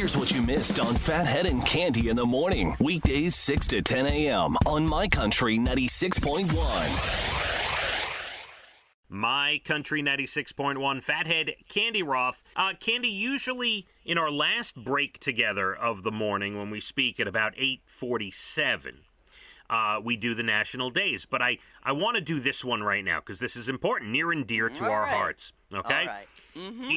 Here's what you missed on Phathead and Cande in the morning. Weekdays 6 to 10 a.m. on My Country 96.1. My Country 96.1, Phathead, Cande Roth. Cande, usually in our last break together of the morning when we speak at about 8:47, we do the national days. But I want to do this one right now because this is important, near and dear to our hearts. Okay? All right. Mm-hmm.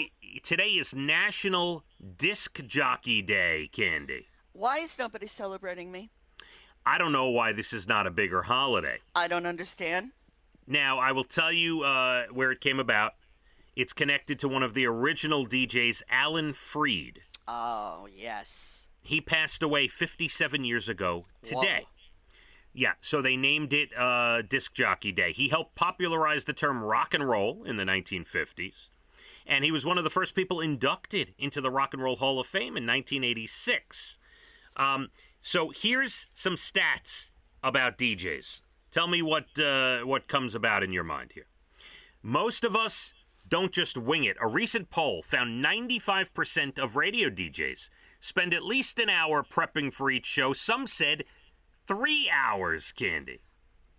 Today is National Disc Jockey Day, Cande. Why is nobody celebrating me? I don't know why this is not a bigger holiday. I don't understand. Now, I will tell you where it came about. It's connected to one of the original DJs, Alan Freed. Oh, yes. He passed away 57 years ago today. Whoa. Yeah, so they named it Disc Jockey Day. He helped popularize the term rock and roll in the 1950s. And he was one of the first people inducted into the Rock and Roll Hall of Fame in 1986. So here's some stats about DJs. Tell me what comes about in your mind here. Most of us don't just wing it. A recent poll found 95% of radio DJs spend at least an hour prepping for each show. Some said 3 hours, Cande.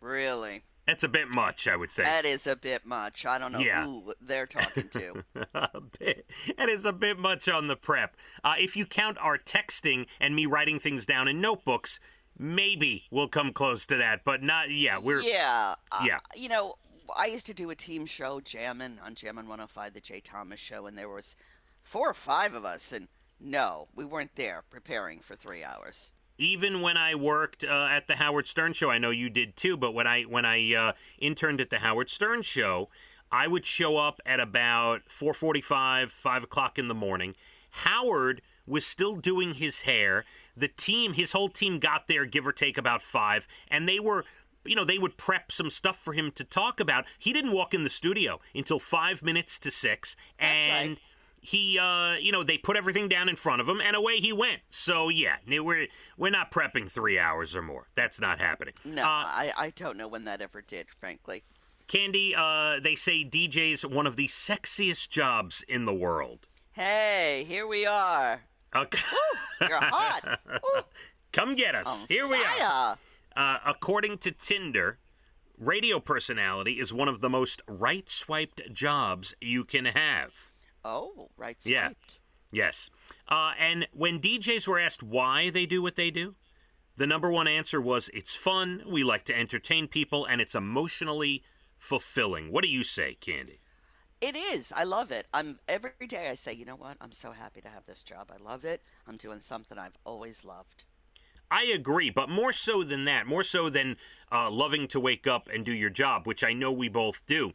Really? That's a bit much, I would think. That is a bit much. I don't know who they're talking to. That is a bit much on the prep. If you count our texting and me writing things down in notebooks, maybe we'll come close to that, but not. Yeah, we're. Yeah. Yeah. You know, I used to do a team show, Jammin' on Jammin' 105, the Jay Thomas Show, and there was 4 or 5 of us, and no, we weren't there preparing for 3 hours. Even when I worked at the Howard Stern Show, I know you did too, but when I interned at the Howard Stern Show, I would show up at about 4:45, 5 o'clock in the morning. Howard was still doing his hair. His whole team got there, give or take about 5, and they were, they would prep some stuff for him to talk about. He didn't walk in the studio until 5 minutes to 6, and right. he, they put everything down in front of him, and away he went. So, yeah, we're not prepping 3 hours or more. That's not happening. No, I don't know when that ever did, frankly. Cande, they say DJ's one of the sexiest jobs in the world. Hey, here we are. Okay. Ooh, you're hot. Ooh. Come get us. Here we are. According to Tinder, radio personality is one of the most right-swiped jobs you can have. Oh, right-swiped. Yeah. Yes. And when DJs were asked why they do what they do, the number one answer was, it's fun, we like to entertain people, and it's emotionally fulfilling. What do you say, Cande? It is. I love it. Every day I say, you know what? I'm so happy to have this job. I love it. I'm doing something I've always loved. I agree, but more so than that, more so than loving to wake up and do your job, which I know we both do.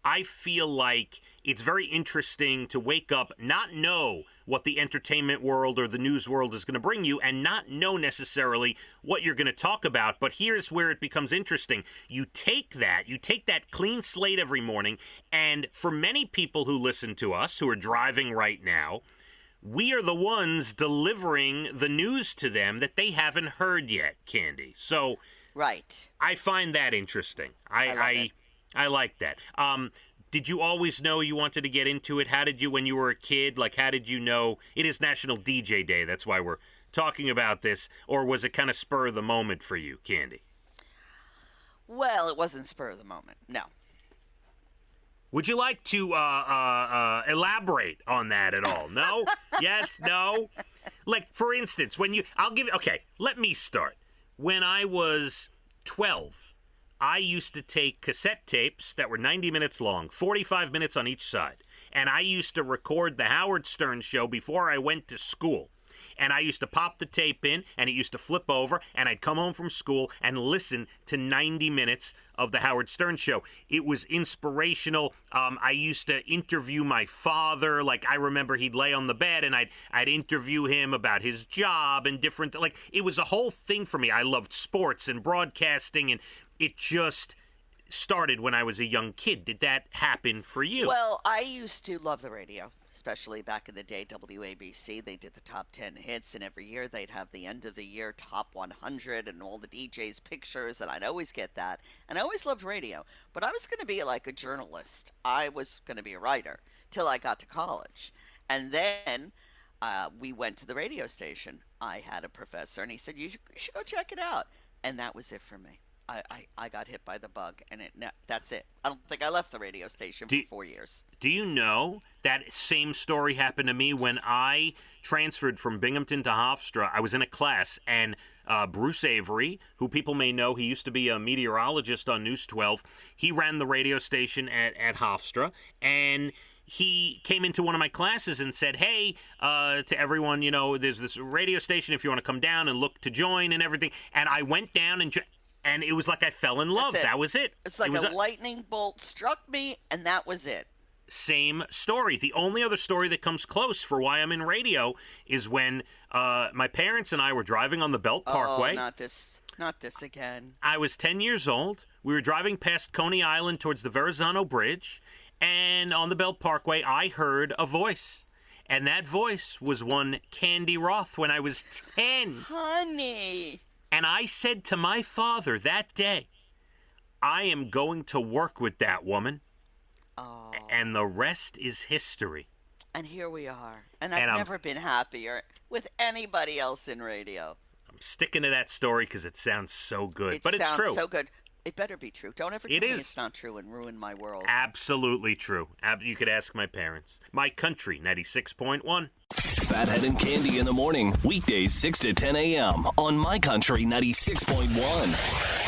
I feel like it's very interesting to wake up, not know what the entertainment world or the news world is going to bring you, and not know necessarily what you're going to talk about. But here's where it becomes interesting. You take that clean slate every morning, and for many people who listen to us, who are driving right now, we are the ones delivering the news to them that they haven't heard yet, Cande. So, right. I find that interesting. I like that. Did you always know you wanted to get into it? How did you, when you were a kid, how did you know? It is National DJ Day. That's why we're talking about this. Or was it kind of spur of the moment for you, Cande? Well, it wasn't spur of the moment. No. Would you like to elaborate on that at all? No? Yes? No? For instance, let me start. When I was 12, I used to take cassette tapes that were 90 minutes long, 45 minutes on each side. And I used to record the Howard Stern Show before I went to school. And I used to pop the tape in, and it used to flip over, and I'd come home from school and listen to 90 minutes of the Howard Stern Show. It was inspirational. I used to interview my father. I remember he'd lay on the bed, and I'd interview him about his job and different. It was a whole thing for me. I loved sports and broadcasting, and it just started when I was a young kid. Did that happen for you? Well, I used to love the radio, especially back in the day, WABC. They did the top 10 hits, and every year they'd have the end of the year top 100 and all the DJs' pictures, and I'd always get that. And I always loved radio. But I was going to be a journalist. I was going to be a writer till I got to college. And then we went to the radio station. I had a professor, and he said, you should go check it out. And that was it for me. I got hit by the bug, and that's it. I don't think I left the radio station for 4 years. Do you know that same story happened to me when I transferred from Binghamton to Hofstra? I was in a class, and Bruce Avery, who people may know, he used to be a meteorologist on News 12. He ran the radio station at Hofstra, and he came into one of my classes and said, hey, to everyone, there's this radio station if you want to come down and look to join and everything. And I went down and it was like I fell in love. That was it. It's like a lightning bolt struck me, and that was it. Same story. The only other story that comes close for why I'm in radio is when my parents and I were driving on the Belt Parkway. Oh, not this again. I was 10 years old. We were driving past Coney Island towards the Verrazano Bridge, and on the Belt Parkway, I heard a voice. And that voice was one Cande Roth when I was 10. Honey. And I said to my father that day, I am going to work with that woman. Oh. And the rest is history. And here we are. And I've never been happier with anybody else in radio. I'm sticking to that story because it sounds so good. But it's true. It sounds so good. It better be true. Don't ever tell me it's not true and ruin my world. Absolutely true. You could ask my parents. My Country 96.1. Phathead and Cande in the morning. Weekdays 6 to 10 a.m. on My Country 96.1.